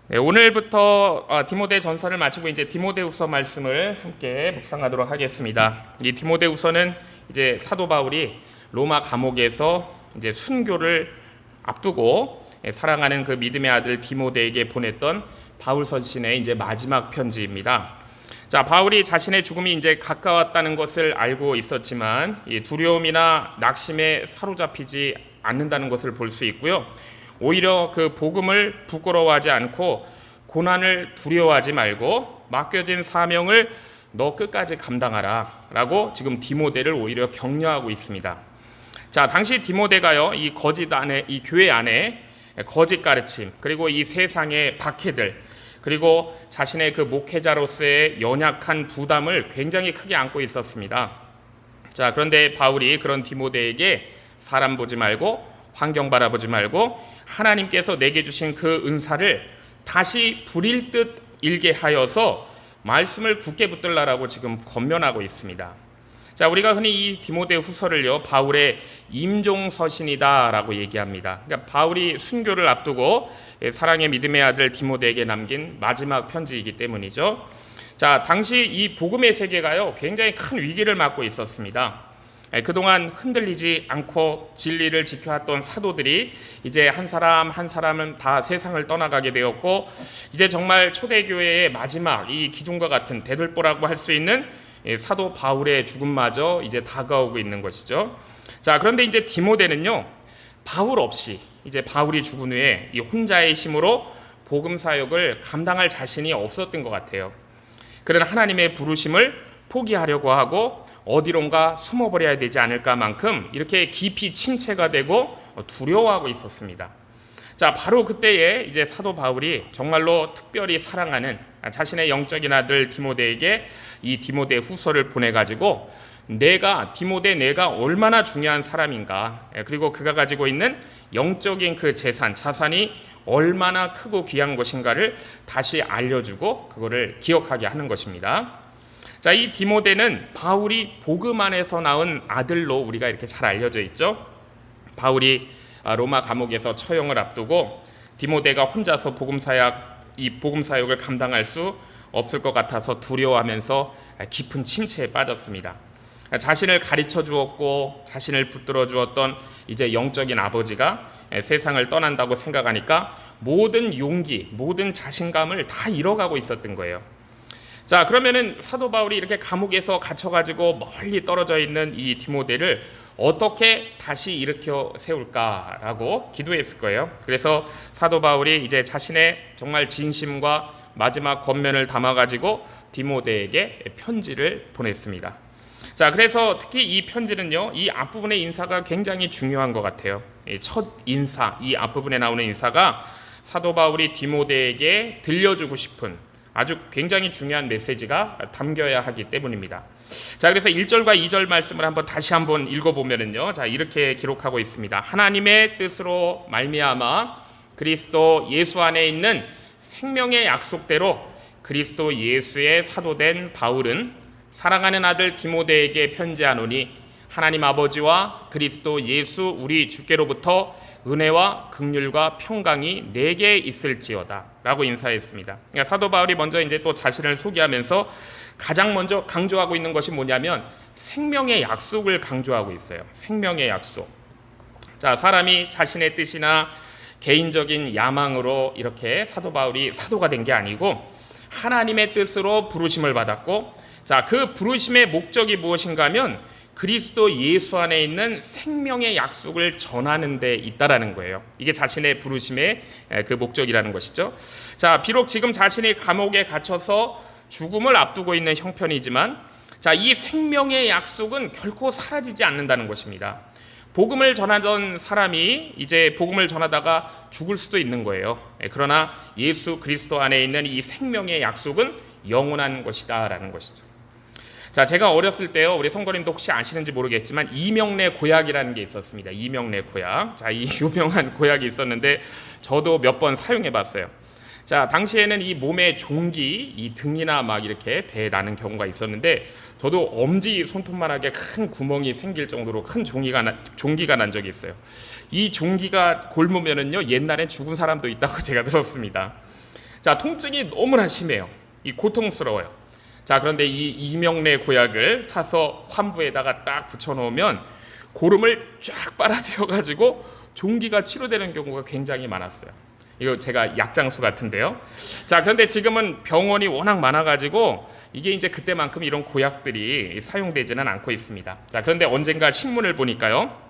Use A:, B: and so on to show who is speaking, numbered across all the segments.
A: 네, 오늘부터 디모데 전서를 마치고 이제 디모데후서 말씀을 함께 묵상하도록 하겠습니다. 이 디모데후서는 이제 사도 바울이 로마 감옥에서 이제 순교를 앞두고 사랑하는 그 믿음의 아들 디모데에게 보냈던 바울 서신의 이제 마지막 편지입니다. 자, 바울이 자신의 죽음이 이제 가까웠다는 것을 알고 있었지만 이 두려움이나 낙심에 사로잡히지 않는다는 것을 볼 수 있고요. 오히려 그 복음을 부끄러워하지 않고 고난을 두려워하지 말고 맡겨진 사명을 너 끝까지 감당하라 라고 지금 디모데를 오히려 격려하고 있습니다. 자, 당시 디모데가요, 이 교회 안에 거짓 가르침, 그리고 이 세상의 박해들, 그리고 자신의 그 목회자로서의 연약한 부담을 굉장히 크게 안고 있었습니다. 자, 그런데 바울이 그런 디모데에게 사람 보지 말고 환경 바라보지 말고 하나님께서 내게 주신 그 은사를 다시 부릴 듯 일게 하여서 말씀을 굳게 붙들라라고 지금 권면하고 있습니다. 자, 우리가 흔히 이 디모데 후서를요, 바울의 임종서신이다라고 얘기합니다. 그러니까 바울이 순교를 앞두고 사랑의 믿음의 아들 디모데에게 남긴 마지막 편지이기 때문이죠. 자, 당시 이 복음의 세계가요, 굉장히 큰 위기를 맞고 있었습니다. 그동안 흔들리지 않고 진리를 지켜왔던 사도들이 이제 한 사람 한 사람은 다 세상을 떠나가게 되었고, 이제 정말 초대교회의 마지막 이 기둥과 같은 대들보라고 할 수 있는 사도 바울의 죽음마저 이제 다가오고 있는 것이죠. 자, 그런데 이제 디모데는요, 바울 없이 이제 바울이 죽은 후에 이 혼자의 힘으로 복음 사역을 감당할 자신이 없었던 것 같아요. 그런 하나님의 부르심을 포기하려고 하고 어디론가 숨어버려야 되지 않을까만큼 이렇게 깊이 침체가 되고 두려워하고 있었습니다. 자, 바로 그때에 이제 사도 바울이 정말로 특별히 사랑하는 자신의 영적인 아들 디모데에게 이 디모데 후서를 보내가지고 내가 얼마나 중요한 사람인가, 그리고 그가 가지고 있는 영적인 그 자산이 얼마나 크고 귀한 것인가를 다시 알려주고 그거를 기억하게 하는 것입니다. 자, 이 디모데는 바울이 복음 안에서 낳은 아들로 우리가 이렇게 잘 알려져 있죠. 바울이 로마 감옥에서 처형을 앞두고 디모데가 혼자서 복음 사역을 감당할 수 없을 것 같아서 두려워하면서 깊은 침체에 빠졌습니다. 자신을 가르쳐 주었고 자신을 붙들어 주었던 이제 영적인 아버지가 세상을 떠난다고 생각하니까 모든 용기, 모든 자신감을 다 잃어가고 있었던 거예요. 자, 그러면은 사도 바울이 이렇게 감옥에서 갇혀가지고 멀리 떨어져 있는 이 디모데를 어떻게 다시 일으켜 세울까라고 기도했을 거예요. 그래서 사도 바울이 이제 자신의 정말 진심과 마지막 권면을 담아가지고 디모데에게 편지를 보냈습니다. 자, 그래서 특히 이 편지는요, 이 앞부분의 인사가 굉장히 중요한 것 같아요. 첫 인사, 이 앞부분에 나오는 인사가 사도 바울이 디모데에게 들려주고 싶은 아주 굉장히 중요한 메시지가 담겨야 하기 때문입니다. 자, 그래서 1절과 2절 말씀을 다시 한번 읽어보면은요, 자, 이렇게 기록하고 있습니다. 하나님의 뜻으로 말미암아 그리스도 예수 안에 있는 생명의 약속대로 그리스도 예수의 사도된 바울은 사랑하는 아들 디모데에게 편지하노니 하나님 아버지와 그리스도 예수 우리 주께로부터 은혜와 긍휼과 평강이 내게 있을지어다 라고 인사했습니다. 그러니까 사도 바울이 먼저 이제 또 자신을 소개하면서 가장 먼저 강조하고 있는 것이 뭐냐면 생명의 약속을 강조하고 있어요. 생명의 약속. 자, 사람이 자신의 뜻이나 개인적인 야망으로 이렇게 사도 바울이 사도가 된 게 아니고 하나님의 뜻으로 부르심을 받았고, 자, 그 부르심의 목적이 무엇인가 하면 그리스도 예수 안에 있는 생명의 약속을 전하는 데 있다라는 거예요. 이게 자신의 부르심의 그 목적이라는 것이죠. 자, 비록 지금 자신이 감옥에 갇혀서 죽음을 앞두고 있는 형편이지만, 자, 이 생명의 약속은 결코 사라지지 않는다는 것입니다. 복음을 전하던 사람이 이제 복음을 전하다가 죽을 수도 있는 거예요. 그러나 예수 그리스도 안에 있는 이 생명의 약속은 영원한 것이다라는 것이죠. 자, 제가 어렸을 때요, 우리 성도님도 혹시 아시는지 모르겠지만 이명래 고약이라는 게 있었습니다. 이명래 고약. 자, 이 유명한 고약이 있었는데 저도 몇 번 사용해 봤어요. 자, 당시에는 이 몸의 종기, 이 등이나 막 이렇게 배에 나는 경우가 있었는데 저도 엄지 손톱만하게 큰 구멍이 생길 정도로 큰 종기가 난 적이 있어요. 이 종기가 곪으면은요, 옛날엔 죽은 사람도 있다고 제가 들었습니다. 자, 통증이 너무나 심해요. 이 고통스러워요. 자, 그런데 이 이명래 고약을 사서 환부에다가 딱 붙여놓으면 고름을 쫙 빨아들여가지고 종기가 치료되는 경우가 굉장히 많았어요. 이거 제가 약장수 같은데요. 자, 그런데 지금은 병원이 워낙 많아가지고 이게 이제 그때만큼 이런 고약들이 사용되지는 않고 있습니다. 자, 그런데 언젠가 신문을 보니까요,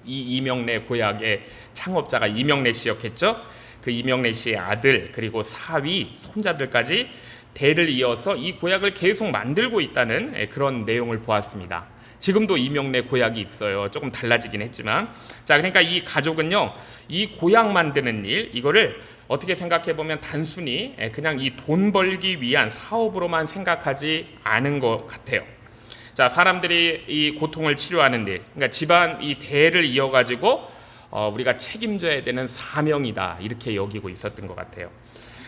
A: 이 이명래 고약의 창업자가 이명래 씨였겠죠. 그 이명래 씨의 아들 그리고 사위, 손자들까지 대를 이어서 이 고약을 계속 만들고 있다는 그런 내용을 보았습니다. 지금도 이명래 고약이 있어요. 조금 달라지긴 했지만. 자, 그러니까 이 가족은요, 이 고약 만드는 일, 이거를 어떻게 생각해 보면 단순히 그냥 이 돈 벌기 위한 사업으로만 생각하지 않은 것 같아요. 자, 사람들이 이 고통을 치료하는 일, 그러니까 집안 이 대를 이어가지고 우리가 책임져야 되는 사명이다, 이렇게 여기고 있었던 것 같아요.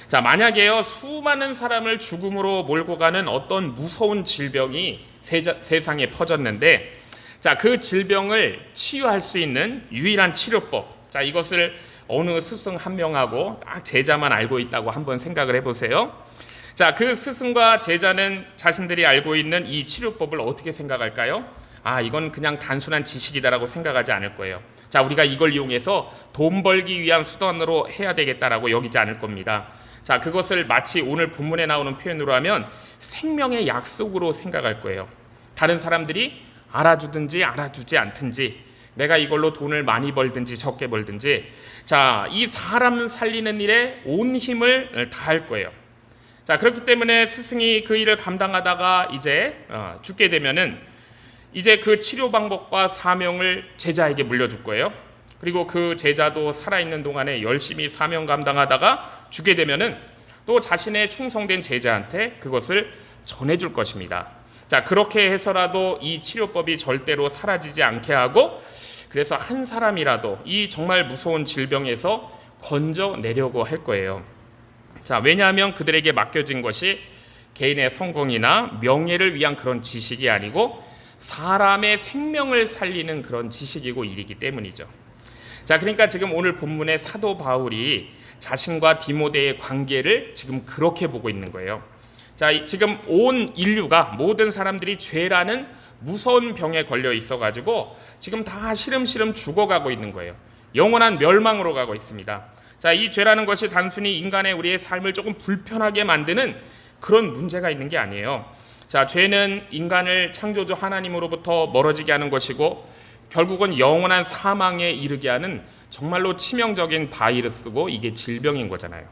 A: 자, 만약에요, 수많은 사람을 죽음으로 몰고 가는 어떤 무서운 질병이 세상에 퍼졌는데, 자, 그 질병을 치유할 수 있는 유일한 치료법, 자, 이것을 어느 스승 한 명하고 딱 제자만 알고 있다고 한번 생각을 해보세요. 자, 그 스승과 제자는 자신들이 알고 있는 이 치료법을 어떻게 생각할까요? 아, 이건 그냥 단순한 지식이다라고 생각하지 않을 거예요. 자, 우리가 이걸 이용해서 돈 벌기 위한 수단으로 해야 되겠다라고 여기지 않을 겁니다. 자, 그것을 마치 오늘 본문에 나오는 표현으로 하면 생명의 약속으로 생각할 거예요. 다른 사람들이 알아주든지 알아주지 않든지, 내가 이걸로 돈을 많이 벌든지 적게 벌든지, 자, 이 사람 살리는 일에 온 힘을 다할 거예요. 자, 그렇기 때문에 스승이 그 일을 감당하다가 이제 죽게 되면은 이제 그 치료 방법과 사명을 제자에게 물려줄 거예요. 그리고 그 제자도 살아있는 동안에 열심히 사명 감당하다가 죽게 되면은 또 자신의 충성된 제자한테 그것을 전해줄 것입니다. 자, 그렇게 해서라도 이 치료법이 절대로 사라지지 않게 하고, 그래서 한 사람이라도 이 정말 무서운 질병에서 건져내려고 할 거예요. 자, 왜냐하면 그들에게 맡겨진 것이 개인의 성공이나 명예를 위한 그런 지식이 아니고 사람의 생명을 살리는 그런 지식이고 일이기 때문이죠. 자, 그러니까 지금 오늘 본문의 사도 바울이 자신과 디모데의 관계를 지금 그렇게 보고 있는 거예요. 자, 지금 온 인류가, 모든 사람들이 죄라는 무서운 병에 걸려 있어가지고 지금 다 시름시름 죽어가고 있는 거예요. 영원한 멸망으로 가고 있습니다. 자, 이 죄라는 것이 단순히 인간의 우리의 삶을 조금 불편하게 만드는 그런 문제가 있는 게 아니에요. 자, 죄는 인간을 창조주 하나님으로부터 멀어지게 하는 것이고 결국은 영원한 사망에 이르게 하는 정말로 치명적인 바이러스고 이게 질병인 거잖아요.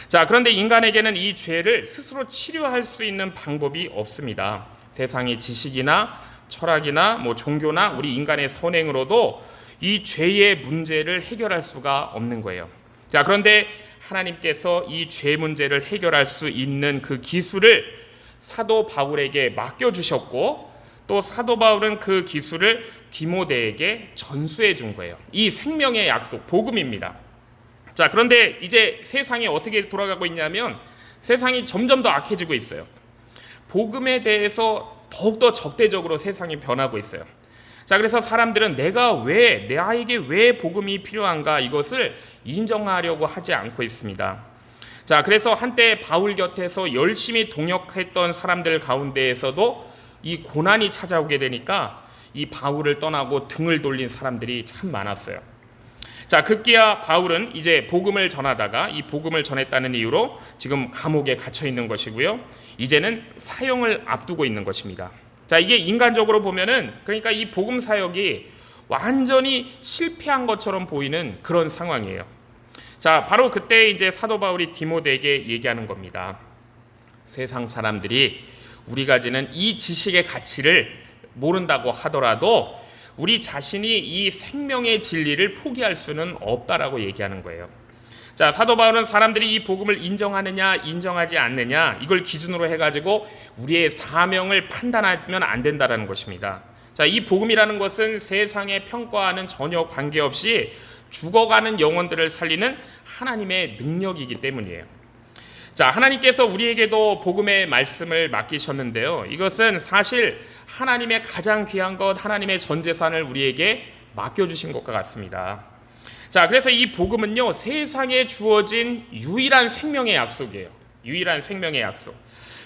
A: 자, 그런데 인간에게는 이 죄를 스스로 치료할 수 있는 방법이 없습니다. 세상의 지식이나 철학이나 종교나 우리 인간의 선행으로도 이 죄의 문제를 해결할 수가 없는 거예요. 자, 그런데 하나님께서 이 죄 문제를 해결할 수 있는 그 기술을 사도 바울에게 맡겨주셨고, 또 사도 바울은 그 기술을 디모데에게 전수해 준 거예요. 이 생명의 약속, 복음입니다. 자, 그런데 이제 세상이 어떻게 돌아가고 있냐면 세상이 점점 더 악해지고 있어요. 복음에 대해서 더욱더 적대적으로 세상이 변하고 있어요. 자, 그래서 사람들은 나에게 왜 복음이 필요한가, 이것을 인정하려고 하지 않고 있습니다. 자, 그래서 한때 바울 곁에서 열심히 동역했던 사람들 가운데에서도 이 고난이 찾아오게 되니까 이 바울을 떠나고 등을 돌린 사람들이 참 많았어요. 자, 급기야 바울은 이제 복음을 전하다가 이 복음을 전했다는 이유로 지금 감옥에 갇혀 있는 것이고요. 이제는 사형을 앞두고 있는 것입니다. 자, 이게 인간적으로 보면은, 그러니까 이 복음 사역이 완전히 실패한 것처럼 보이는 그런 상황이에요. 자, 바로 그때 이제 사도 바울이 디모데에게 얘기하는 겁니다. 세상 사람들이 우리가 지는 이 지식의 가치를 모른다고 하더라도 우리 자신이 이 생명의 진리를 포기할 수는 없다라고 얘기하는 거예요. 자, 사도 바울은 사람들이 이 복음을 인정하느냐 인정하지 않느냐 이걸 기준으로 해가지고 우리의 사명을 판단하면 안 된다라는 것입니다. 자, 이 복음이라는 것은 세상의 평가와는 전혀 관계없이 죽어가는 영혼들을 살리는 하나님의 능력이기 때문이에요. 자, 하나님께서 우리에게도 복음의 말씀을 맡기셨는데요. 이것은 사실 하나님의 가장 귀한 것, 하나님의 전 재산을 우리에게 맡겨주신 것과 같습니다. 자, 그래서 이 복음은요, 세상에 주어진 유일한 생명의 약속이에요. 유일한 생명의 약속.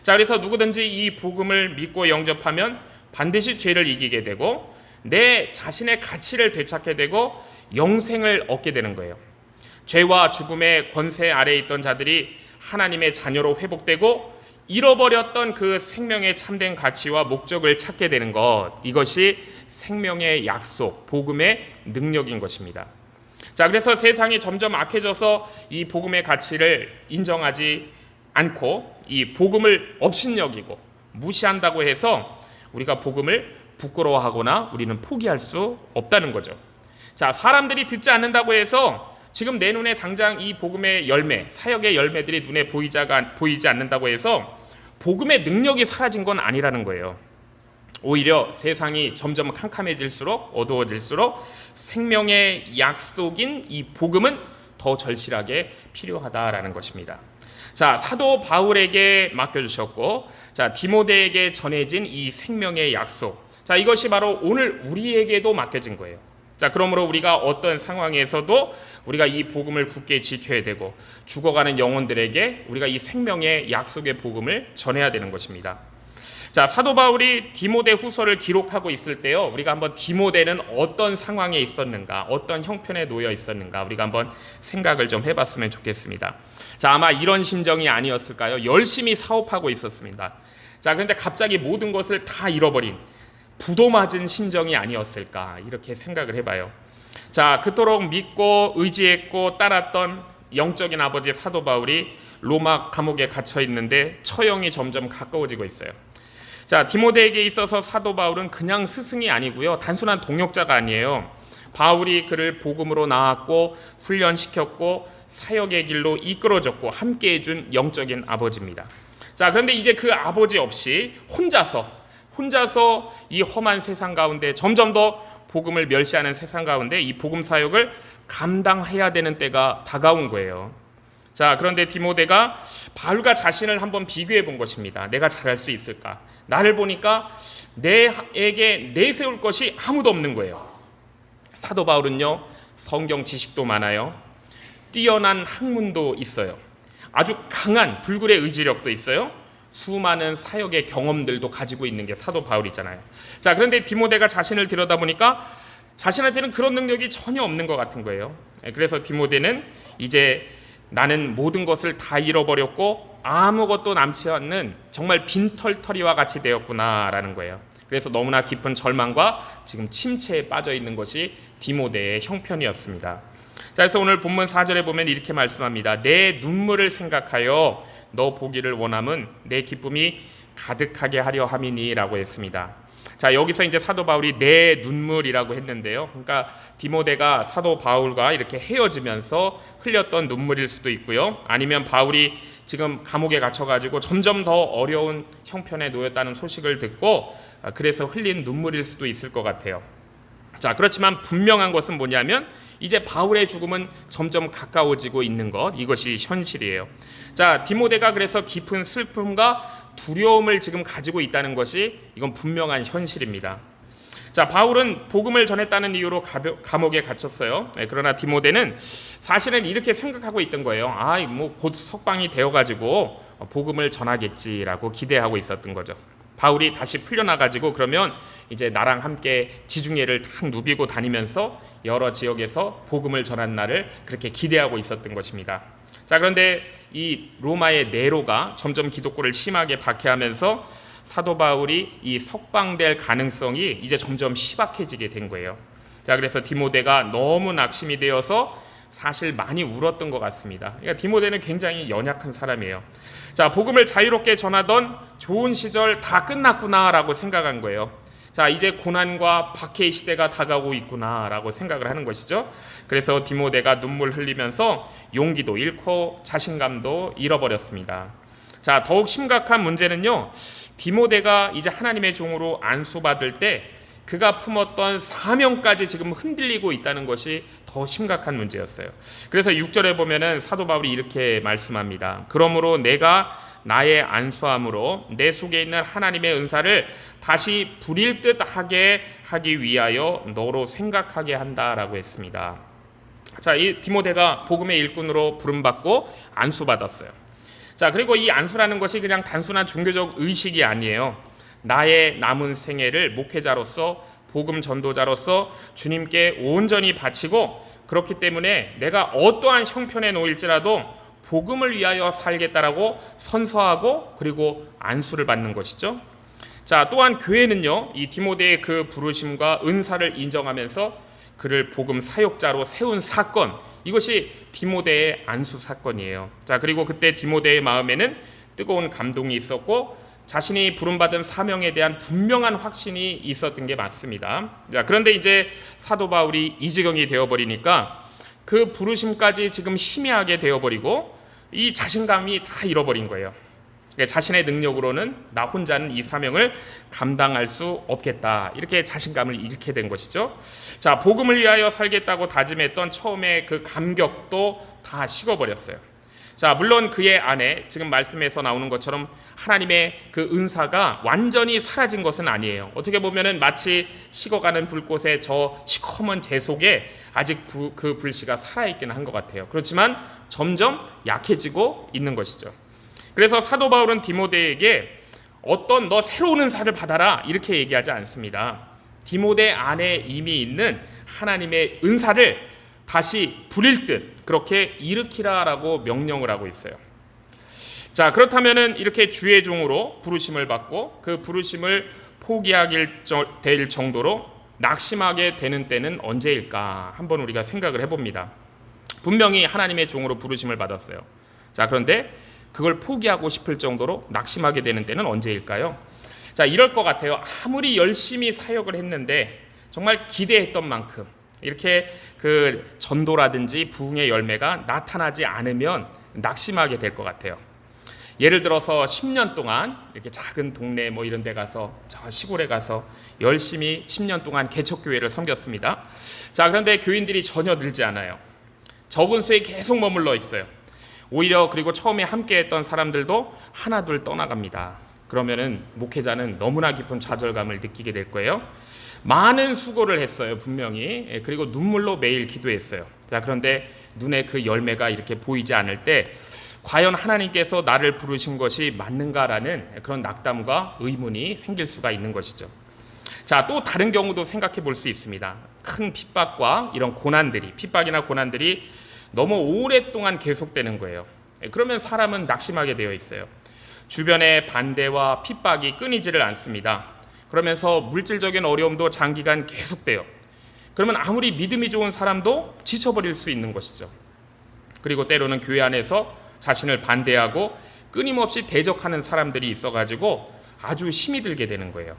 A: 자, 그래서 누구든지 이 복음을 믿고 영접하면 반드시 죄를 이기게 되고 내 자신의 가치를 되찾게 되고 영생을 얻게 되는 거예요. 죄와 죽음의 권세 아래에 있던 자들이 하나님의 자녀로 회복되고 잃어버렸던 그 생명의 참된 가치와 목적을 찾게 되는 것, 이것이 생명의 약속, 복음의 능력인 것입니다. 자, 그래서 세상이 점점 악해져서 이 복음의 가치를 인정하지 않고 이 복음을 업신여기고 무시한다고 해서 우리가 복음을 부끄러워하거나 우리는 포기할 수 없다는 거죠. 자, 사람들이 듣지 않는다고 해서 지금 내 눈에 당장 이 복음의 열매, 사역의 열매들이 눈에 보이지 않는다고 해서 복음의 능력이 사라진 건 아니라는 거예요. 오히려 세상이 점점 캄캄해질수록, 어두워질수록 생명의 약속인 이 복음은 더 절실하게 필요하다라는 것입니다. 자, 사도 바울에게 맡겨주셨고, 자, 디모데에게 전해진 이 생명의 약속, 자, 이것이 바로 오늘 우리에게도 맡겨진 거예요. 자, 그러므로 우리가 어떤 상황에서도 우리가 이 복음을 굳게 지켜야 되고 죽어가는 영혼들에게 우리가 이 생명의 약속의 복음을 전해야 되는 것입니다. 자, 사도 바울이 디모데 후서를 기록하고 있을 때요, 우리가 한번 디모데는 어떤 상황에 있었는가, 어떤 형편에 놓여 있었는가, 우리가 한번 생각을 좀 해봤으면 좋겠습니다. 자, 아마 이런 심정이 아니었을까요? 열심히 사업하고 있었습니다. 자, 그런데 갑자기 모든 것을 다 잃어버린 부도 맞은 심정이 아니었을까, 이렇게 생각을 해봐요. 자, 그토록 믿고 의지했고 따랐던 영적인 아버지 사도 바울이 로마 감옥에 갇혀 있는데 처형이 점점 가까워지고 있어요. 자, 디모데에게 있어서 사도 바울은 그냥 스승이 아니고요, 단순한 동역자가 아니에요. 바울이 그를 복음으로 낳았고 훈련시켰고 사역의 길로 이끌어줬고 함께 해준 영적인 아버지입니다. 자, 그런데 이제 그 아버지 없이 혼자서 이 험한 세상 가운데, 점점 더 복음을 멸시하는 세상 가운데 이 복음 사역을 감당해야 되는 때가 다가온 거예요. 자, 그런데 디모데가 바울과 자신을 한번 비교해 본 것입니다. 내가 잘할 수 있을까? 나를 보니까 내에게 내세울 것이 아무도 없는 거예요. 사도 바울은요, 성경 지식도 많아요. 뛰어난 학문도 있어요. 아주 강한 불굴의 의지력도 있어요. 수많은 사역의 경험들도 가지고 있는 게 사도 바울이잖아요. 자, 그런데 디모데가 자신을 들여다보니까 자신한테는 그런 능력이 전혀 없는 것 같은 거예요. 그래서 디모데는 이제 나는 모든 것을 다 잃어버렸고 아무것도 남지 않는 정말 빈털터리와 같이 되었구나라는 거예요. 그래서 너무나 깊은 절망과 지금 침체에 빠져 있는 것이 디모데의 형편이었습니다. 자, 그래서 오늘 본문 4절에 보면 이렇게 말씀합니다. 내 눈물을 생각하여 너 보기를 원함은 내 기쁨이 가득하게 하려 함이니라고 했습니다. 자, 여기서 이제 사도 바울이 내 눈물이라고 했는데요. 그러니까 디모데가 사도 바울과 이렇게 헤어지면서 흘렸던 눈물일 수도 있고요. 아니면 바울이 지금 감옥에 갇혀가지고 점점 더 어려운 형편에 놓였다는 소식을 듣고 그래서 흘린 눈물일 수도 있을 것 같아요. 자, 그렇지만 분명한 것은 뭐냐면 이제 바울의 죽음은 점점 가까워지고 있는 것, 이것이 현실이에요. 자, 디모데가 그래서 깊은 슬픔과 두려움을 지금 가지고 있다는 것이 이건 분명한 현실입니다. 자, 바울은 복음을 전했다는 이유로 감옥에 갇혔어요. 그러나 디모데는 사실은 이렇게 생각하고 있던 거예요. 뭐 곧 석방이 되어가지고 복음을 전하겠지라고 기대하고 있었던 거죠. 바울이 다시 풀려나가지고 그러면 이제 나랑 함께 지중해를 탁 누비고 다니면서 여러 지역에서 복음을 전한 날을 그렇게 기대하고 있었던 것입니다. 자, 그런데 이 로마의 네로가 점점 기독교를 심하게 박해하면서 사도 바울이 이 석방될 가능성이 이제 점점 희박해지게 된 거예요. 자, 그래서 디모데가 너무 낙심이 되어서 사실 많이 울었던 것 같습니다. 그러니까 디모데는 굉장히 연약한 사람이에요. 자, 복음을 자유롭게 전하던 좋은 시절 다 끝났구나라고 생각한 거예요. 자, 이제 고난과 박해의 시대가 다가오고 있구나라고 생각을 하는 것이죠. 그래서 디모데가 눈물 흘리면서 용기도 잃고 자신감도 잃어버렸습니다. 자, 더욱 심각한 문제는요, 디모데가 이제 하나님의 종으로 안수받을 때 그가 품었던 사명까지 지금 흔들리고 있다는 것이 더 심각한 문제였어요. 그래서 6절에 보면은 사도 바울이 이렇게 말씀합니다. 그러므로 내가 나의 안수함으로 내 속에 있는 하나님의 은사를 다시 부릴 듯 하게 하기 위하여 너로 생각하게 한다라고 했습니다. 자, 이 디모데가 복음의 일꾼으로 부름받고 안수받았어요. 자, 그리고 이 안수라는 것이 그냥 단순한 종교적 의식이 아니에요. 나의 남은 생애를 목회자로서, 복음 전도자로서 주님께 온전히 바치고, 그렇기 때문에 내가 어떠한 형편에 놓일지라도 복음을 위하여 살겠다라고 선서하고 그리고 안수를 받는 것이죠. 자, 또한 교회는요, 이 디모데의 그 부르심과 은사를 인정하면서 그를 복음 사역자로 세운 사건, 이것이 디모데의 안수 사건이에요. 자, 그리고 그때 디모데의 마음에는 뜨거운 감동이 있었고 자신이 부름받은 사명에 대한 분명한 확신이 있었던 게 맞습니다. 자, 그런데 이제 사도 바울이 이 지경이 되어버리니까 그 부르심까지 지금 희미하게 되어버리고 이 자신감이 다 잃어버린 거예요. 자신의 능력으로는 나 혼자는 이 사명을 감당할 수 없겠다, 이렇게 자신감을 잃게 된 것이죠. 자, 복음을 위하여 살겠다고 다짐했던 처음에 그 감격도 다 식어버렸어요. 자, 물론 그의 안에 지금 말씀에서 나오는 것처럼 하나님의 그 은사가 완전히 사라진 것은 아니에요. 어떻게 보면은 마치 식어가는 불꽃의 저 시커먼 재 속에 아직 그 불씨가 살아있기는 한 것 같아요. 그렇지만 점점 약해지고 있는 것이죠. 그래서 사도 바울은 디모데에게 어떤 너 새로운 은사를 받아라, 이렇게 얘기하지 않습니다. 디모데 안에 이미 있는 하나님의 은사를 다시 불일 듯 그렇게 일으키라라고 명령을 하고 있어요. 자, 그렇다면은 이렇게 주의 종으로 부르심을 받고 그 부르심을 포기하게 될 정도로 낙심하게 되는 때는 언제일까? 한번 우리가 생각을 해봅니다. 분명히 하나님의 종으로 부르심을 받았어요. 자, 그런데 그걸 포기하고 싶을 정도로 낙심하게 되는 때는 언제일까요? 자, 이럴 것 같아요. 아무리 열심히 사역을 했는데 정말 기대했던 만큼 이렇게 그 전도라든지 부흥의 열매가 나타나지 않으면 낙심하게 될 것 같아요. 예를 들어서 10년 동안 이렇게 작은 동네 뭐 이런 데 가서, 저 시골에 가서 열심히 10년 동안 개척교회를 섬겼습니다. 자, 그런데 교인들이 전혀 늘지 않아요. 적은 수에 계속 머물러 있어요. 오히려 그리고 처음에 함께했던 사람들도 하나둘 떠나갑니다. 그러면은 목회자는 너무나 깊은 좌절감을 느끼게 될 거예요. 많은 수고를 했어요, 분명히. 그리고 눈물로 매일 기도했어요. 자, 그런데 눈에 그 열매가 이렇게 보이지 않을 때 과연 하나님께서 나를 부르신 것이 맞는가라는 그런 낙담과 의문이 생길 수가 있는 것이죠. 자, 또 다른 경우도 생각해 볼 수 있습니다. 큰 핍박과 이런 고난들이, 핍박이나 고난들이 너무 오랫동안 계속되는 거예요. 그러면 사람은 낙심하게 되어 있어요. 주변의 반대와 핍박이 끊이지를 않습니다. 그러면서 물질적인 어려움도 장기간 계속돼요. 그러면 아무리 믿음이 좋은 사람도 지쳐버릴 수 있는 것이죠. 그리고 때로는 교회 안에서 자신을 반대하고 끊임없이 대적하는 사람들이 있어가지고 아주 힘이 들게 되는 거예요.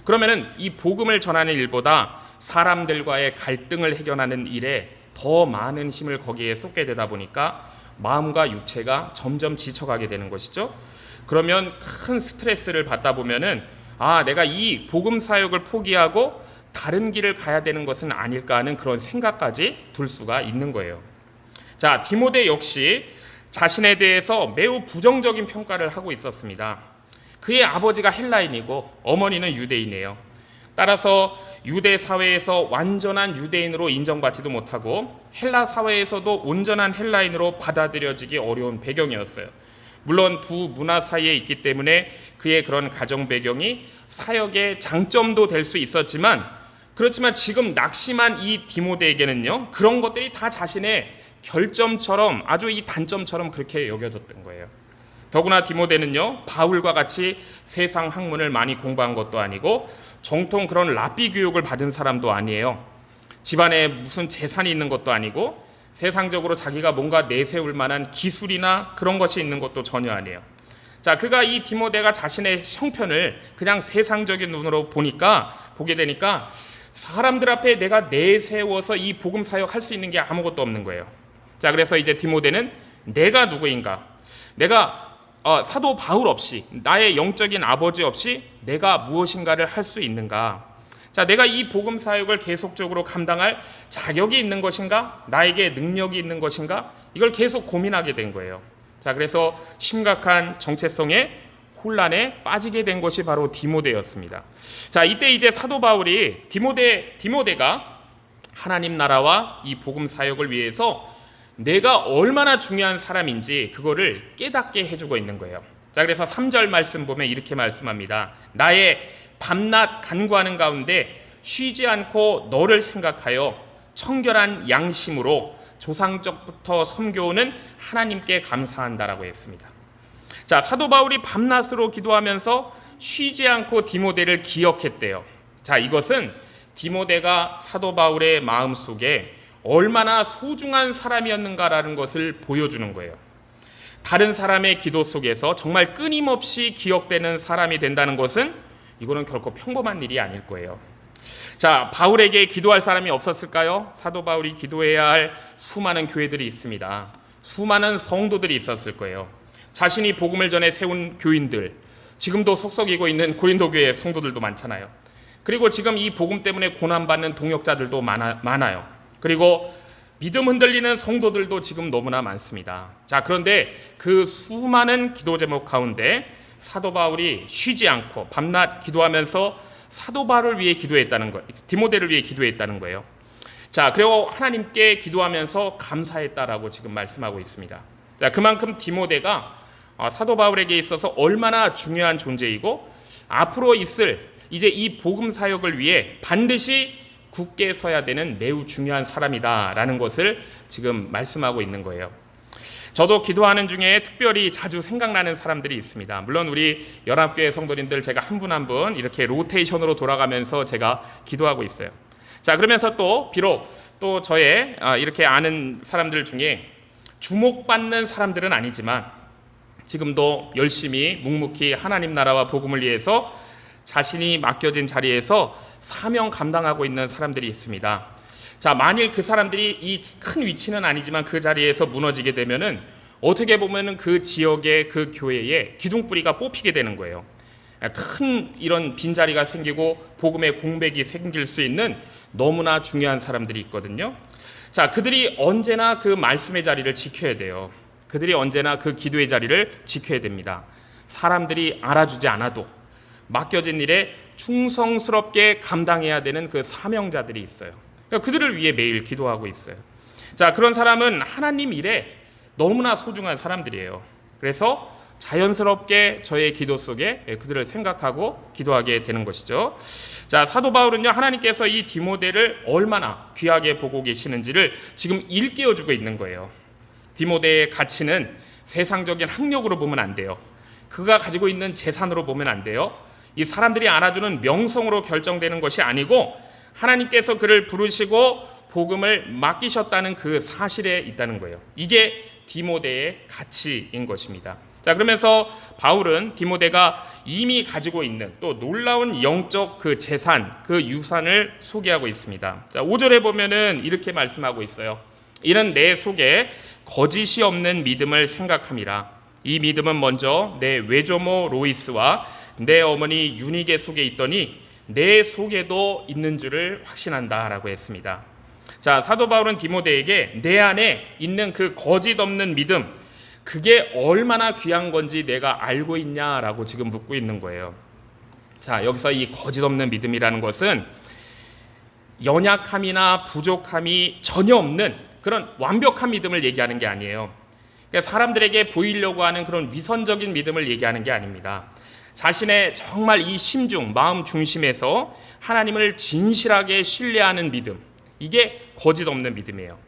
A: 그러면은 이 복음을 전하는 일보다 사람들과의 갈등을 해결하는 일에 더 많은 힘을 거기에 쏟게 되다 보니까 마음과 육체가 점점 지쳐가게 되는 것이죠. 그러면 큰 스트레스를 받다 보면은 내가 이 복음 사역을 포기하고 다른 길을 가야 되는 것은 아닐까 하는 그런 생각까지 들 수가 있는 거예요. 자, 디모데 역시 자신에 대해서 매우 부정적인 평가를 하고 있었습니다. 그의 아버지가 헬라인이고 어머니는 유대인이에요. 따라서 유대 사회에서 완전한 유대인으로 인정받지도 못하고 헬라 사회에서도 온전한 헬라인으로 받아들여지기 어려운 배경이었어요. 물론 두 문화 사이에 있기 때문에 그의 그런 가정 배경이 사역의 장점도 될 수 있었지만, 그렇지만 지금 낙심한 이 디모데에게는요, 그런 것들이 다 자신의 결점처럼, 아주 이 단점처럼 그렇게 여겨졌던 거예요. 더구나 디모데는요, 바울과 같이 세상 학문을 많이 공부한 것도 아니고 정통 그런 랍비 교육을 받은 사람도 아니에요. 집안에 무슨 재산이 있는 것도 아니고 세상적으로 자기가 뭔가 내세울 만한 기술이나 그런 것이 있는 것도 전혀 아니에요. 자, 그가 이 디모데가 자신의 형편을 그냥 세상적인 눈으로 보게 되니까 사람들 앞에 내가 내세워서 이 복음 사역할 수 있는 게 아무것도 없는 거예요. 자, 그래서 이제 디모데는 내가 누구인가? 내가 사도 바울 없이, 나의 영적인 아버지 없이 내가 무엇인가를 할 수 있는가? 자, 내가 이 복음 사역을 계속적으로 감당할 자격이 있는 것인가? 나에게 능력이 있는 것인가? 이걸 계속 고민하게 된 거예요. 자, 그래서 심각한 정체성의 혼란에 빠지게 된 것이 바로 디모데였습니다. 자, 이때 이제 사도 바울이 디모데가 하나님 나라와 이 복음 사역을 위해서 내가 얼마나 중요한 사람인지 그거를 깨닫게 해주고 있는 거예요. 자, 그래서 3절 말씀 보면 이렇게 말씀합니다. 나의 밤낮 간구하는 가운데 쉬지 않고 너를 생각하여 청결한 양심으로 조상적부터 섬겨오는 하나님께 감사한다라고 했습니다. 자, 사도 바울이 밤낮으로 기도하면서 쉬지 않고 디모데를 기억했대요. 자, 이것은 디모데가 사도 바울의 마음속에 얼마나 소중한 사람이었는가라는 것을 보여주는 거예요. 다른 사람의 기도 속에서 정말 끊임없이 기억되는 사람이 된다는 것은 이거는 결코 평범한 일이 아닐 거예요. 자, 바울에게 기도할 사람이 없었을까요? 사도 바울이 기도해야 할 수많은 교회들이 있습니다. 수많은 성도들이 있었을 거예요. 자신이 복음을 전해 세운 교인들, 지금도 속썩이고 있는 고린도 교회 성도들도 많잖아요. 그리고 지금 이 복음 때문에 고난받는 동역자들도 많아요. 그리고 믿음 흔들리는 성도들도 지금 너무나 많습니다. 자, 그런데 그 수많은 기도 제목 가운데 사도 바울이 쉬지 않고 밤낮 기도하면서 사도 바울을 위해 기도했다는 거예요. 디모데를 위해 기도했다는 거예요. 자, 그리고 하나님께 기도하면서 감사했다라고 지금 말씀하고 있습니다. 자, 그만큼 디모데가 사도 바울에게 있어서 얼마나 중요한 존재이고 앞으로 있을 이제 이 복음 사역을 위해 반드시 굳게 서야 되는 매우 중요한 사람이다라는 것을 지금 말씀하고 있는 거예요. 저도 기도하는 중에 특별히 자주 생각나는 사람들이 있습니다. 물론 우리 연합교회 성도님들 제가 한 분 한 분 이렇게 로테이션으로 돌아가면서 제가 기도하고 있어요. 자, 그러면서 또 비록 또 저의 이렇게 아는 사람들 중에 주목받는 사람들은 아니지만 지금도 열심히 묵묵히 하나님 나라와 복음을 위해서 자신이 맡겨진 자리에서 사명 감당하고 있는 사람들이 있습니다. 자, 만일 그 사람들이 이 큰 위치는 아니지만 그 자리에서 무너지게 되면은 어떻게 보면은 그 지역의 그 교회에 기둥뿌리가 뽑히게 되는 거예요. 큰 이런 빈자리가 생기고 복음의 공백이 생길 수 있는 너무나 중요한 사람들이 있거든요. 자, 그들이 언제나 그 말씀의 자리를 지켜야 돼요. 그들이 언제나 그 기도의 자리를 지켜야 됩니다. 사람들이 알아주지 않아도 맡겨진 일에 충성스럽게 감당해야 되는 그 사명자들이 있어요. 그러니까 그들을 위해 매일 기도하고 있어요. 자, 그런 사람은 하나님 일에 너무나 소중한 사람들이에요. 그래서 자연스럽게 저의 기도 속에 그들을 생각하고 기도하게 되는 것이죠. 자, 사도 바울은요, 하나님께서 이 디모데를 얼마나 귀하게 보고 계시는지를 지금 일깨워주고 있는 거예요. 디모데의 가치는 세상적인 학력으로 보면 안 돼요. 그가 가지고 있는 재산으로 보면 안 돼요. 이 사람들이 알아주는 명성으로 결정되는 것이 아니고 하나님께서 그를 부르시고 복음을 맡기셨다는 그 사실에 있다는 거예요. 이게 디모데의 가치인 것입니다. 자, 그러면서 바울은 디모데가 이미 가지고 있는 또 놀라운 영적 그 재산, 그 유산을 소개하고 있습니다. 자, 5절에 보면은 이렇게 말씀하고 있어요. 이는 내 속에 거짓이 없는 믿음을 생각함이라. 이 믿음은 먼저 내 외조모 로이스와 내 어머니 유니게 속에 있더니 내 속에도 있는 줄을 확신한다라고 했습니다. 자, 사도 바울은 디모데에게 내 안에 있는 그 거짓 없는 믿음, 그게 얼마나 귀한 건지 내가 알고 있냐라고 지금 묻고 있는 거예요. 자, 여기서 이 거짓 없는 믿음이라는 것은 연약함이나 부족함이 전혀 없는 그런 완벽한 믿음을 얘기하는 게 아니에요. 그러니까 사람들에게 보이려고 하는 그런 위선적인 믿음을 얘기하는 게 아닙니다. 자신의 정말 이 심중, 마음 중심에서 하나님을 진실하게 신뢰하는 믿음, 이게 거짓 없는 믿음이에요.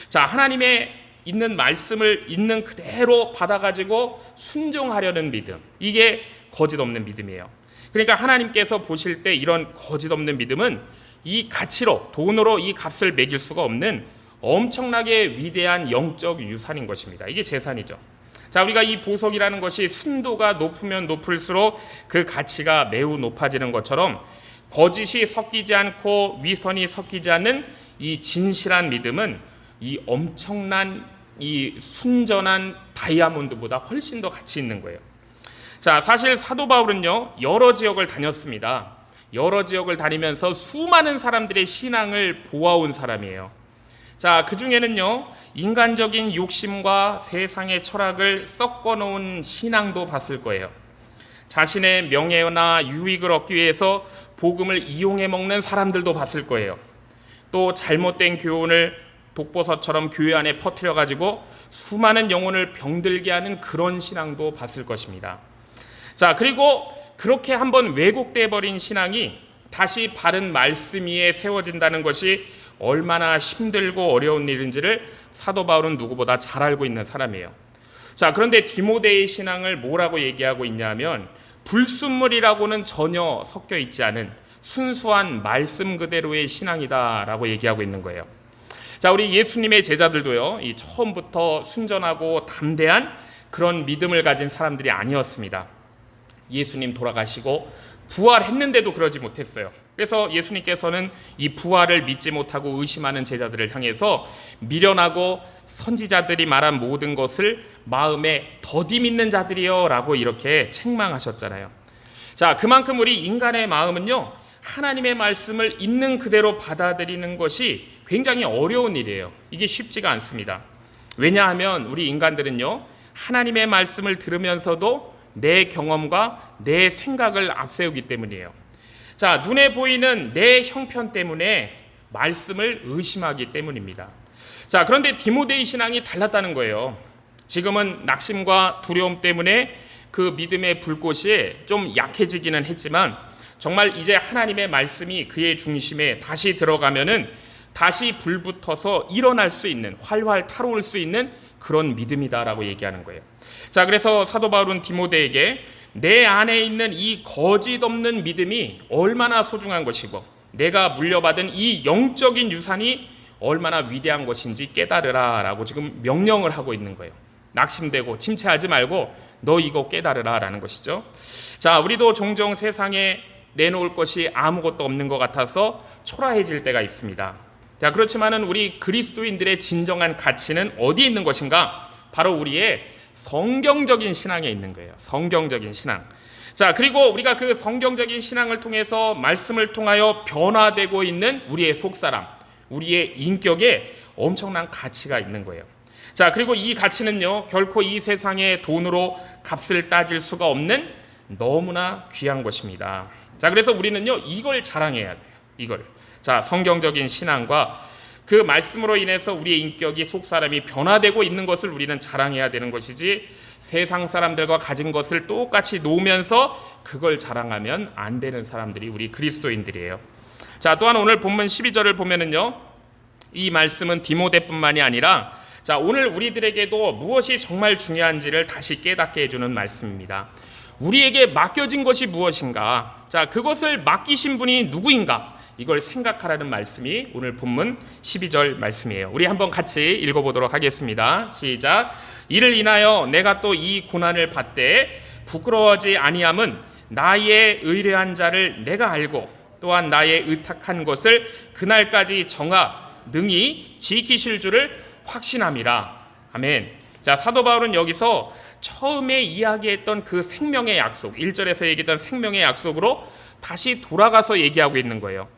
A: 자, 하나님의 있는 말씀을 있는 그대로 받아가지고 순종하려는 믿음, 이게 거짓 없는 믿음이에요. 그러니까 하나님께서 보실 때 이런 거짓 없는 믿음은 이 가치로, 돈으로 이 값을 매길 수가 없는 엄청나게 위대한 영적 유산인 것입니다. 이게 재산이죠. 자, 우리가 이 보석이라는 것이 순도가 높으면 높을수록 그 가치가 매우 높아지는 것처럼 거짓이 섞이지 않고 위선이 섞이지 않는 이 진실한 믿음은 이 엄청난 이 순전한 다이아몬드보다 훨씬 더 가치 있는 거예요. 자, 사실 사도 바울은요, 여러 지역을 다녔습니다. 여러 지역을 다니면서 수많은 사람들의 신앙을 보아온 사람이에요. 자, 그 중에는요, 인간적인 욕심과 세상의 철학을 섞어놓은 신앙도 봤을 거예요. 자신의 명예나 유익을 얻기 위해서 복음을 이용해 먹는 사람들도 봤을 거예요. 또 잘못된 교훈을 독버섯처럼 교회 안에 퍼뜨려가지고 수많은 영혼을 병들게 하는 그런 신앙도 봤을 것입니다. 자, 그리고 그렇게 한번 왜곡돼 버린 신앙이 다시 바른 말씀 위에 세워진다는 것이 얼마나 힘들고 어려운 일인지를 사도 바울은 누구보다 잘 알고 있는 사람이에요. 자, 그런데 디모데의 신앙을 뭐라고 얘기하고 있냐면 불순물이라고는 전혀 섞여 있지 않은 순수한 말씀 그대로의 신앙이다라고 얘기하고 있는 거예요. 자, 우리 예수님의 제자들도요, 이 처음부터 순전하고 담대한 그런 믿음을 가진 사람들이 아니었습니다. 예수님 돌아가시고 부활했는데도 그러지 못했어요. 그래서 예수님께서는 이 부활을 믿지 못하고 의심하는 제자들을 향해서 미련하고 선지자들이 말한 모든 것을 마음에 더디 믿는 자들이요 라고 이렇게 책망하셨잖아요. 자, 그만큼 우리 인간의 마음은요, 하나님의 말씀을 있는 그대로 받아들이는 것이 굉장히 어려운 일이에요. 이게 쉽지가 않습니다. 왜냐하면 우리 인간들은요, 하나님의 말씀을 들으면서도 내 경험과 내 생각을 앞세우기 때문이에요. 자, 눈에 보이는 내 형편 때문에 말씀을 의심하기 때문입니다. 자, 그런데 디모데의 신앙이 달랐다는 거예요. 지금은 낙심과 두려움 때문에 그 믿음의 불꽃이 좀 약해지기는 했지만 정말 이제 하나님의 말씀이 그의 중심에 다시 들어가면은 다시 불붙어서 일어날 수 있는, 활활 타오를 수 있는 그런 믿음이다라고 얘기하는 거예요. 자, 그래서 사도 바울은 디모데에게 내 안에 있는 이 거짓 없는 믿음이 얼마나 소중한 것이고 내가 물려받은 이 영적인 유산이 얼마나 위대한 것인지 깨달으라 라고 지금 명령을 하고 있는 거예요. 낙심되고 침체하지 말고 너 이거 깨달으라 라는 것이죠. 자, 우리도 종종 세상에 내놓을 것이 아무것도 없는 것 같아서 초라해질 때가 있습니다. 자, 그렇지만은 우리 그리스도인들의 진정한 가치는 어디에 있는 것인가? 바로 우리의 성경적인 신앙에 있는 거예요. 성경적인 신앙. 자, 그리고 우리가 그 성경적인 신앙을 통해서 말씀을 통하여 변화되고 있는 우리의 속사람, 우리의 인격에 엄청난 가치가 있는 거예요. 자, 그리고 이 가치는요, 결코 이 세상의 돈으로 값을 따질 수가 없는 너무나 귀한 것입니다. 자, 그래서 우리는요, 이걸 자랑해야 돼요. 이걸. 자, 성경적인 신앙과 그 말씀으로 인해서 우리의 인격이 속사람이 변화되고 있는 것을 우리는 자랑해야 되는 것이지 세상 사람들과 가진 것을 똑같이 놓으면서 그걸 자랑하면 안 되는 사람들이 우리 그리스도인들이에요. 자, 또한 오늘 본문 12절을 보면은요, 이 말씀은 디모데뿐만이 아니라 자, 오늘 우리들에게도 무엇이 정말 중요한지를 다시 깨닫게 해주는 말씀입니다. 우리에게 맡겨진 것이 무엇인가? 자, 그것을 맡기신 분이 누구인가? 이걸 생각하라는 말씀이 오늘 본문 12절 말씀이에요. 우리 한번 같이 읽어보도록 하겠습니다. 시작. 이를 인하여 내가 또 이 고난을 받되 부끄러워하지 아니함은 나의 의뢰한 자를 내가 알고 또한 나의 의탁한 것을 그날까지 정하 능히 지키실 줄을 확신함이라. 아멘. 자, 사도 바울은 여기서 처음에 이야기했던 그 생명의 약속, 1절에서 얘기했던 생명의 약속으로 다시 돌아가서 얘기하고 있는 거예요.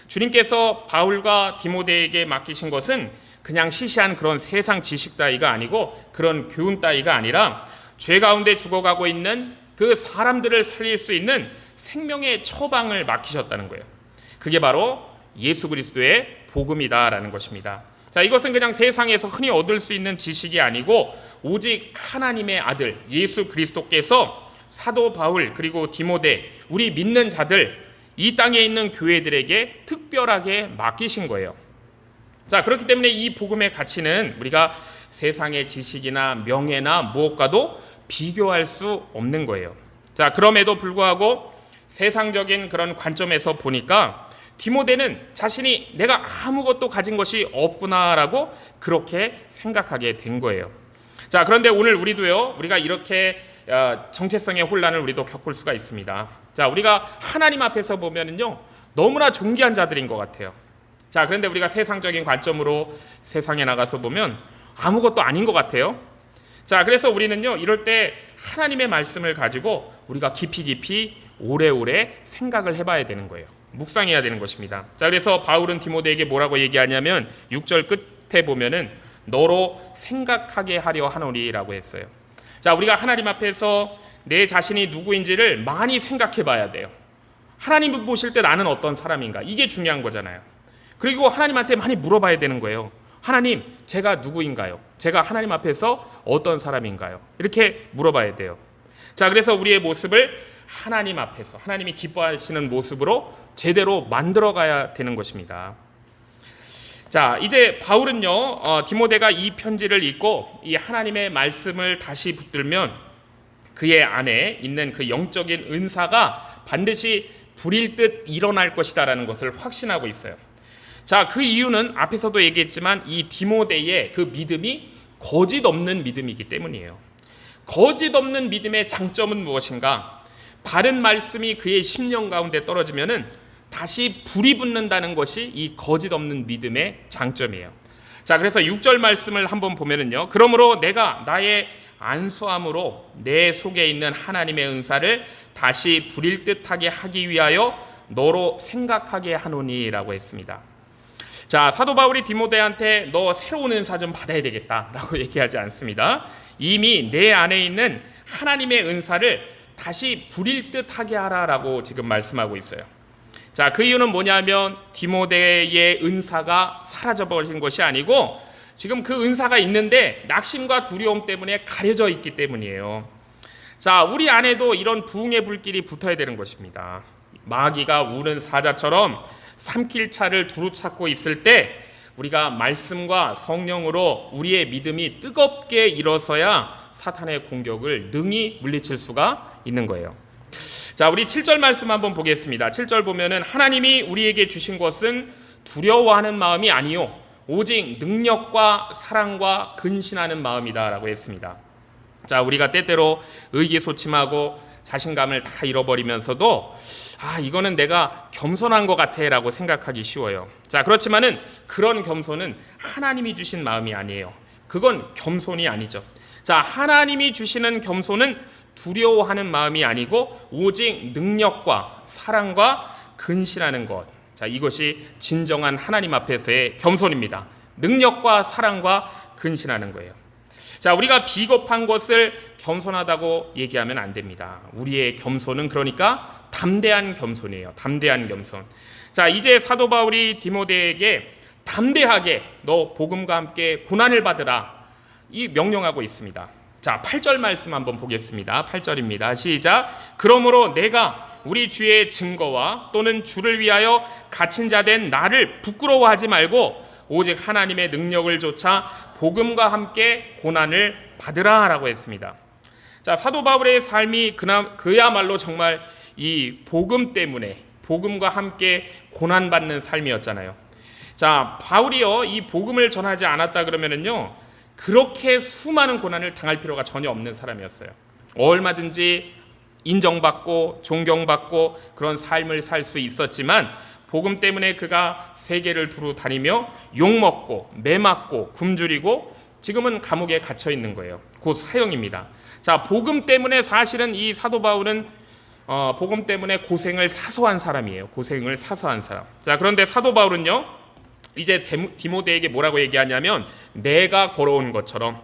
A: 주님께서 바울과 디모데에게 맡기신 것은 그냥 시시한 그런 세상 지식 따위가 아니고 그런 교훈 따위가 아니라 죄 가운데 죽어가고 있는 그 사람들을 살릴 수 있는 생명의 처방을 맡기셨다는 거예요. 그게 바로 예수 그리스도의 복음이다라는 것입니다. 자, 이것은 그냥 세상에서 흔히 얻을 수 있는 지식이 아니고 오직 하나님의 아들 예수 그리스도께서 사도 바울 그리고 디모데 우리 믿는 자들 이 땅에 있는 교회들에게 특별하게 맡기신 거예요. 자, 그렇기 때문에 이 복음의 가치는 우리가 세상의 지식이나 명예나 무엇과도 비교할 수 없는 거예요. 자, 그럼에도 불구하고 세상적인 그런 관점에서 보니까 디모데는 자신이 내가 아무것도 가진 것이 없구나라고 그렇게 생각하게 된 거예요. 자, 그런데 오늘 우리도요, 우리가 이렇게 정체성의 혼란을 우리도 겪을 수가 있습니다. 자, 우리가 하나님 앞에서 보면은요, 너무나 존귀한 자들인 것 같아요. 자, 그런데 우리가 세상적인 관점으로 세상에 나가서 보면 아무것도 아닌 것 같아요. 자, 그래서 우리는요, 이럴 때 하나님의 말씀을 가지고 우리가 깊이 오래오래 생각을 해봐야 되는 거예요. 묵상해야 되는 것입니다. 자, 그래서 바울은 디모데에게 뭐라고 얘기하냐면 6절 끝에 보면은 너로 생각하게 하려 하노니라고 했어요. 자, 우리가 하나님 앞에서 내 자신이 누구인지를 많이 생각해 봐야 돼요. 하나님을 보실 때 나는 어떤 사람인가? 이게 중요한 거잖아요. 그리고 하나님한테 많이 물어봐야 되는 거예요. 하나님, 제가 누구인가요? 제가 하나님 앞에서 어떤 사람인가요? 이렇게 물어봐야 돼요. 자, 그래서 우리의 모습을 하나님 앞에서 하나님이 기뻐하시는 모습으로 제대로 만들어가야 되는 것입니다. 자, 이제 바울은요, 디모데가 이 편지를 읽고 이 하나님의 말씀을 다시 붙들면 그의 안에 있는 그 영적인 은사가 반드시 불일 듯 일어날 것이다라는 것을 확신하고 있어요. 자, 그 이유는 앞에서도 얘기했지만 이 디모데의 그 믿음이 거짓 없는 믿음이기 때문이에요. 거짓 없는 믿음의 장점은 무엇인가? 바른 말씀이 그의 심령 가운데 떨어지면은 다시 불이 붙는다는 것이 이 거짓 없는 믿음의 장점이에요. 자, 그래서 6절 말씀을 한번 보면은요. 그러므로 내가 나의 안수함으로 내 속에 있는 하나님의 은사를 다시 불일 듯하게 하기 위하여 너로 생각하게 하노니라고 했습니다. 자, 사도 바울이 디모데한테 너 새로운 은사 좀 받아야 되겠다라고 얘기하지 않습니다. 이미 내 안에 있는 하나님의 은사를 다시 불일 듯하게 하라라고 지금 말씀하고 있어요. 자, 그 이유는 뭐냐면 디모데의 은사가 사라져버린 것이 아니고 지금 그 은사가 있는데 낙심과 두려움 때문에 가려져 있기 때문이에요. 자, 우리 안에도 이런 부흥의 불길이 붙어야 되는 것입니다. 마귀가 우는 사자처럼 삼킬 차를 두루 찾고 있을 때 우리가 말씀과 성령으로 우리의 믿음이 뜨겁게 일어서야 사탄의 공격을 능히 물리칠 수가 있는 거예요. 자, 우리 7절 말씀 한번 보겠습니다. 7절 보면은 하나님이 우리에게 주신 것은 두려워하는 마음이 아니요 오직 능력과 사랑과 근신하는 마음이다라고 했습니다. 자, 우리가 때때로 의기소침하고 자신감을 다 잃어버리면서도 이거는 내가 겸손한 것 같아라고 생각하기 쉬워요. 자, 그렇지만은 그런 겸손은 하나님이 주신 마음이 아니에요. 그건 겸손이 아니죠. 자, 하나님이 주시는 겸손은 두려워하는 마음이 아니고 오직 능력과 사랑과 근신하는 것. 자, 이것이 진정한 하나님 앞에서의 겸손입니다. 능력과 사랑과 근신하는 거예요. 자, 우리가 비겁한 것을 겸손하다고 얘기하면 안 됩니다. 우리의 겸손은 그러니까 담대한 겸손이에요. 담대한 겸손. 자, 이제 사도 바울이 디모데에게 담대하게 너 복음과 함께 고난을 받으라 이 명령하고 있습니다. 자, 8절 말씀 한번 보겠습니다. 8절입니다. 시작. 그러므로 내가 우리 주의 증거와 또는 주를 위하여 갇힌 자 된 나를 부끄러워하지 말고 오직 하나님의 능력을 조차 복음과 함께 고난을 받으라 라고 했습니다. 자, 사도 바울의 삶이 그야말로 정말 이 복음 때문에 복음과 함께 고난받는 삶이었잖아요. 자, 바울이요 이 복음을 전하지 않았다 그러면은요 그렇게 수많은 고난을 당할 필요가 전혀 없는 사람이었어요. 얼마든지 인정받고 존경받고 그런 삶을 살 수 있었지만 복음 때문에 그가 세계를 두루 다니며 욕먹고 매맞고 굶주리고 지금은 감옥에 갇혀 있는 거예요. 곧 사형입니다. 자, 복음 때문에 사실은 이 사도 바울은 복음 때문에 고생을 사소한 사람이에요. 고생을 사소한 사람. 자, 그런데 사도 바울은요 이제 디모데에게 뭐라고 얘기하냐면 내가 걸어온 것처럼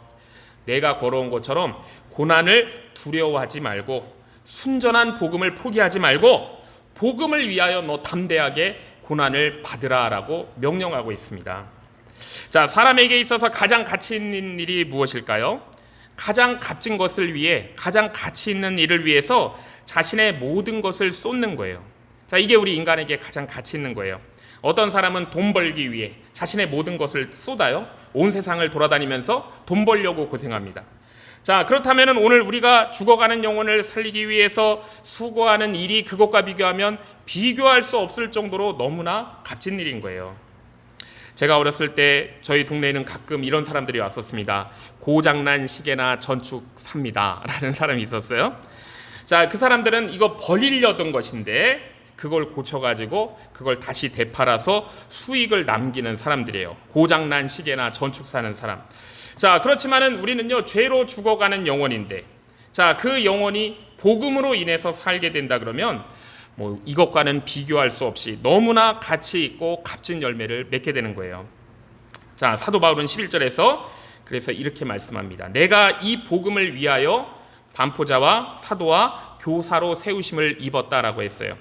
A: 고난을 두려워하지 말고 순전한 복음을 포기하지 말고 복음을 위하여 너 담대하게 고난을 받으라라고 명령하고 있습니다. 자, 사람에게 있어서 가장 가치 있는 일이 무엇일까요? 가장 값진 것을 위해 가장 가치 있는 일을 위해서 자신의 모든 것을 쏟는 거예요. 자, 이게 우리 인간에게 가장 가치 있는 거예요. 어떤 사람은 돈 벌기 위해 자신의 모든 것을 쏟아요. 온 세상을 돌아다니면서 돈 벌려고 고생합니다. 자, 그렇다면 오늘 우리가 죽어가는 영혼을 살리기 위해서 수고하는 일이 그것과 비교하면 비교할 수 없을 정도로 너무나 값진 일인 거예요. 제가 어렸을 때 저희 동네에는 가끔 이런 사람들이 왔었습니다. 고장난 시계나 전축 삽니다 라는 사람이 있었어요. 자, 그 사람들은 이거 버리려던 것인데 그걸 고쳐가지고 그걸 다시 되팔아서 수익을 남기는 사람들이에요. 고장난 시계나 전축 사는 사람. 자, 그렇지만은 우리는요 죄로 죽어가는 영혼인데, 자, 그 영혼이 복음으로 인해서 살게 된다 그러면 뭐 이것과는 비교할 수 없이 너무나 가치 있고 값진 열매를 맺게 되는 거예요. 자, 사도 바울은 11절에서 그래서 이렇게 말씀합니다. 내가 이 복음을 위하여 반포자와 사도와 교사로 세우심을 입었다라고 했어요.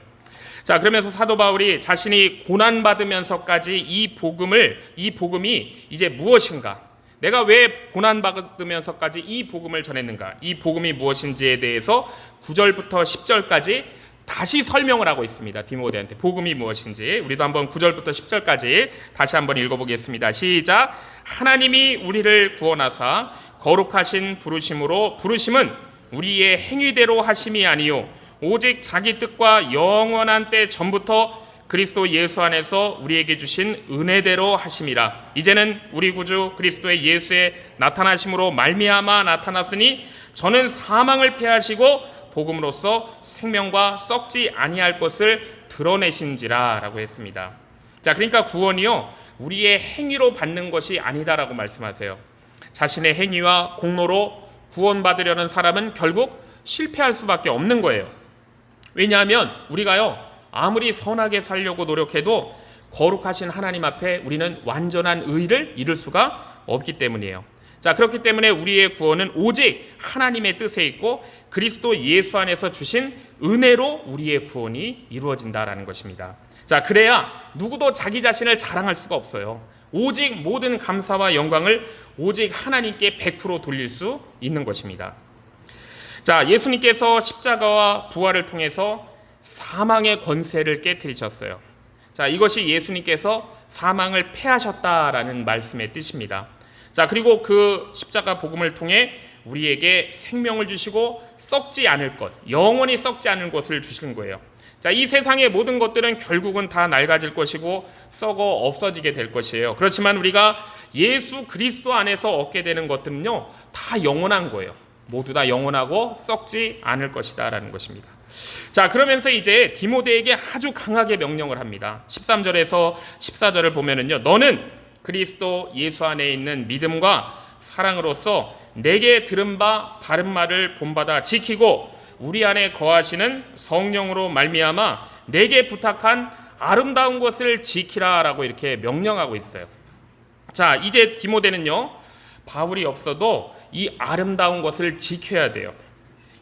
A: 자, 그러면서 사도 바울이 자신이 고난받으면서까지 이 복음이 이제 무엇인가? 내가 왜 고난받으면서까지 이 복음을 전했는가? 이 복음이 무엇인지에 대해서 9절부터 10절까지 다시 설명을 하고 있습니다. 디모데한테 복음이 무엇인지 우리도 한번 9절부터 10절까지 다시 한번 읽어보겠습니다. 시작. 하나님이 우리를 구원하사 거룩하신 부르심은 우리의 행위대로 하심이 아니요 오직 자기 뜻과 영원한 때 전부터 그리스도 예수 안에서 우리에게 주신 은혜대로 하심이라. 이제는 우리 구주 그리스도의 예수의 나타나심으로 말미암아 나타났으니 저는 사망을 패하시고 복음으로써 생명과 썩지 아니할 것을 드러내신지라 라고 했습니다. 자, 그러니까 구원이요 우리의 행위로 받는 것이 아니다라고 말씀하세요. 자신의 행위와 공로로 구원받으려는 사람은 결국 실패할 수밖에 없는 거예요. 왜냐하면 우리가요 아무리 선하게 살려고 노력해도 거룩하신 하나님 앞에 우리는 완전한 의를 이룰 수가 없기 때문이에요. 자, 그렇기 때문에 우리의 구원은 오직 하나님의 뜻에 있고 그리스도 예수 안에서 주신 은혜로 우리의 구원이 이루어진다라는 것입니다. 자, 그래야 누구도 자기 자신을 자랑할 수가 없어요. 오직 모든 감사와 영광을 오직 하나님께 100% 돌릴 수 있는 것입니다. 자, 예수님께서 십자가와 부활을 통해서 사망의 권세를 깨뜨리셨어요. 자, 이것이 예수님께서 사망을 패하셨다라는 말씀의 뜻입니다. 자, 그리고 그 십자가 복음을 통해 우리에게 생명을 주시고 썩지 않을 것, 영원히 썩지 않을 것을 주신 거예요. 자, 이 세상의 모든 것들은 결국은 다 낡아질 것이고 썩어 없어지게 될 것이에요. 그렇지만 우리가 예수 그리스도 안에서 얻게 되는 것들은요 다 영원한 거예요. 모두 다 영원하고 썩지 않을 것이다 라는 것입니다. 자, 그러면서 이제 디모데에게 아주 강하게 명령을 합니다. 13절에서 14절을 보면은요 너는 그리스도 예수 안에 있는 믿음과 사랑으로서 내게 들은 바 바른 말을 본받아 지키고 우리 안에 거하시는 성령으로 말미암아 내게 부탁한 아름다운 것을 지키라 라고 이렇게 명령하고 있어요. 자, 이제 디모데는요 바울이 없어도 이 아름다운 것을 지켜야 돼요.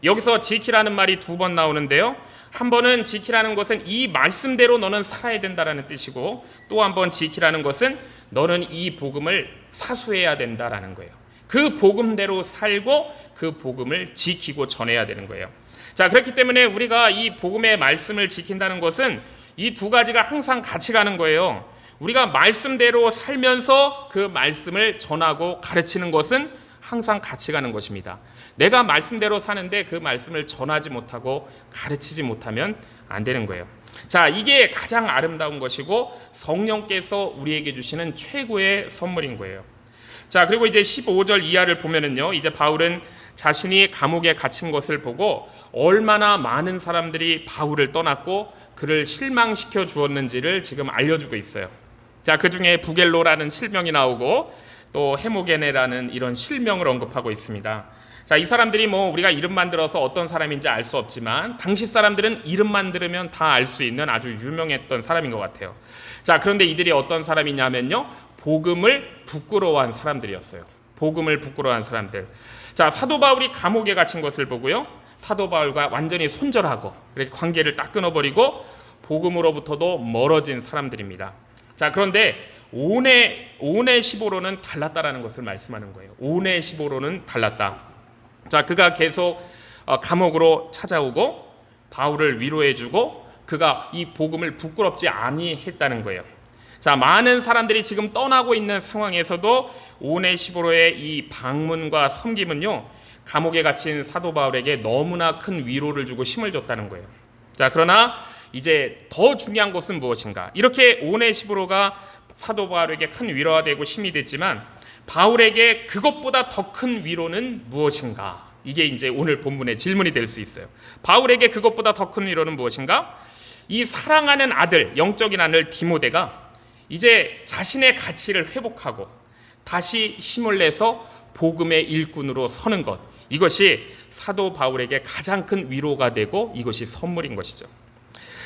A: 여기서 지키라는 말이 2번 나오는데요. 한 번은 지키라는 것은 이 말씀대로 너는 살아야 된다라는 뜻이고 또 한 번 지키라는 것은 너는 이 복음을 사수해야 된다라는 거예요. 그 복음대로 살고 그 복음을 지키고 전해야 되는 거예요. 자, 그렇기 때문에 우리가 이 복음의 말씀을 지킨다는 것은 이 두 가지가 항상 같이 가는 거예요. 우리가 말씀대로 살면서 그 말씀을 전하고 가르치는 것은 항상 같이 가는 것입니다. 내가 말씀대로 사는데 그 말씀을 전하지 못하고 가르치지 못하면 안 되는 거예요. 자, 이게 가장 아름다운 것이고 성령께서 우리에게 주시는 최고의 선물인 거예요. 자, 그리고 이제 15절 이하를 보면은요, 이제 바울은 자신이 감옥에 갇힌 것을 보고 얼마나 많은 사람들이 바울을 떠났고 그를 실망시켜 주었는지를 지금 알려주고 있어요. 자, 그 중에 부겔로라는 실명이 나오고 또 헤모게네라는 이런 실명을 언급하고 있습니다. 자, 이 사람들이 뭐 우리가 이름만 들어서 어떤 사람인지 알 수 없지만 당시 사람들은 이름만 들으면 다 알 수 있는 아주 유명했던 사람인 것 같아요. 자, 그런데 이들이 어떤 사람이냐면요, 복음을 부끄러워한 사람들이었어요. 복음을 부끄러워한 사람들. 자, 사도 바울이 감옥에 갇힌 것을 보고요, 사도 바울과 완전히 손절하고 이렇게 관계를 딱 끊어버리고 복음으로부터도 멀어진 사람들입니다. 자, 그런데 오네시보로는 달랐다라는 것을 말씀하는 거예요. 오네시보로는 달랐다. 자, 그가 계속 감옥으로 찾아오고 바울을 위로해주고 그가 이 복음을 부끄럽지 아니했다는 거예요. 자, 많은 사람들이 지금 떠나고 있는 상황에서도 오네시보로의 이 방문과 섬김은요, 감옥에 갇힌 사도 바울에게 너무나 큰 위로를 주고 힘을 줬다는 거예요. 자, 그러나 이제 더 중요한 것은 무엇인가? 이렇게 오네시보로가 사도 바울에게 큰 위로가 되고 힘이 됐지만 바울에게 그것보다 더 큰 위로는 무엇인가? 이게 이제 오늘 본문의 질문이 될 수 있어요. 바울에게 그것보다 더 큰 위로는 무엇인가? 이 사랑하는 아들, 영적인 아들 디모데가 이제 자신의 가치를 회복하고 다시 힘을 내서 복음의 일꾼으로 서는 것, 이것이 사도 바울에게 가장 큰 위로가 되고 이것이 선물인 것이죠.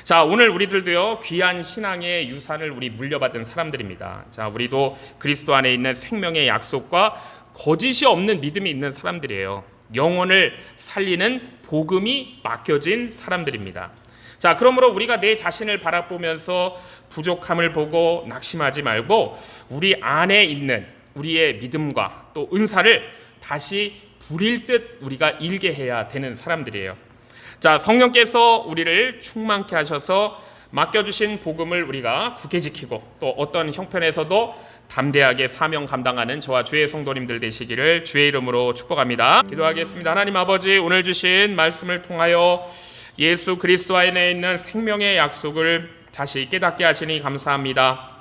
A: 자, 오늘 우리들도요, 귀한 신앙의 유산을 우리 물려받은 사람들입니다. 자, 우리도 그리스도 안에 있는 생명의 약속과 거짓이 없는 믿음이 있는 사람들이에요. 영혼을 살리는 복음이 맡겨진 사람들입니다. 자, 그러므로 우리가 내 자신을 바라보면서 부족함을 보고 낙심하지 말고 우리 안에 있는 우리의 믿음과 또 은사를 다시 부릴 듯 우리가 일게 해야 되는 사람들이에요. 자, 성령께서 우리를 충만케 하셔서 맡겨주신 복음을 우리가 굳게 지키고 또 어떤 형편에서도 담대하게 사명 감당하는 저와 주의 성도님들 되시기를 주의 이름으로 축복합니다. 기도하겠습니다. 하나님 아버지, 오늘 주신 말씀을 통하여 예수 그리스도 안에 있는 생명의 약속을 다시 깨닫게 하시니 감사합니다.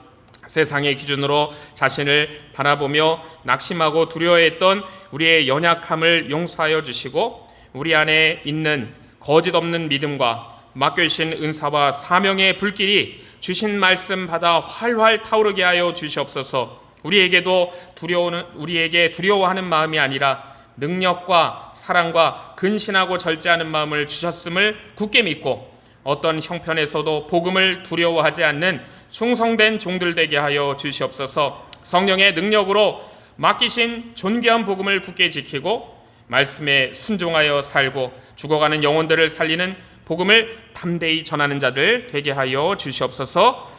A: 세상의 기준으로 자신을 바라보며 낙심하고 두려워했던 우리의 연약함을 용서하여 주시고 우리 안에 있는 거짓 없는 믿음과 맡겨주신 은사와 사명의 불길이 주신 말씀 받아 활활 타오르게 하여 주시옵소서. 우리에게 두려워하는 마음이 아니라 능력과 사랑과 근신하고 절제하는 마음을 주셨음을 굳게 믿고 어떤 형편에서도 복음을 두려워하지 않는 충성된 종들 되게 하여 주시옵소서. 성령의 능력으로 맡기신 존귀한 복음을 굳게 지키고 말씀에 순종하여 살고 죽어가는 영혼들을 살리는 복음을 담대히 전하는 자들 되게 하여 주시옵소서.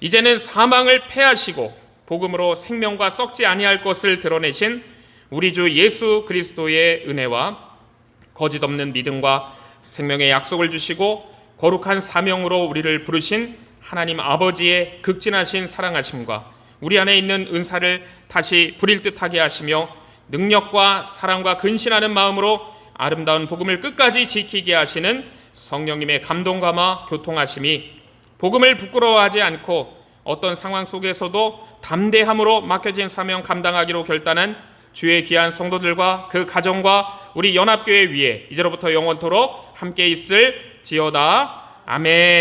A: 이제는 사망을 패하시고 복음으로 생명과 썩지 아니할 것을 드러내신 우리 주 예수 그리스도의 은혜와 거짓 없는 믿음과 생명의 약속을 주시고 거룩한 사명으로 우리를 부르신 하나님 아버지의 극진하신 사랑하심과 우리 안에 있는 은사를 다시 부릴 듯하게 하시며 능력과 사랑과 근신하는 마음으로 아름다운 복음을 끝까지 지키게 하시는 성령님의 감동감화 교통하심이 복음을 부끄러워하지 않고 어떤 상황 속에서도 담대함으로 맡겨진 사명 감당하기로 결단한 주의 귀한 성도들과 그 가정과 우리 연합교회 위에 이제로부터 영원토록 함께 있을지어다. 아멘.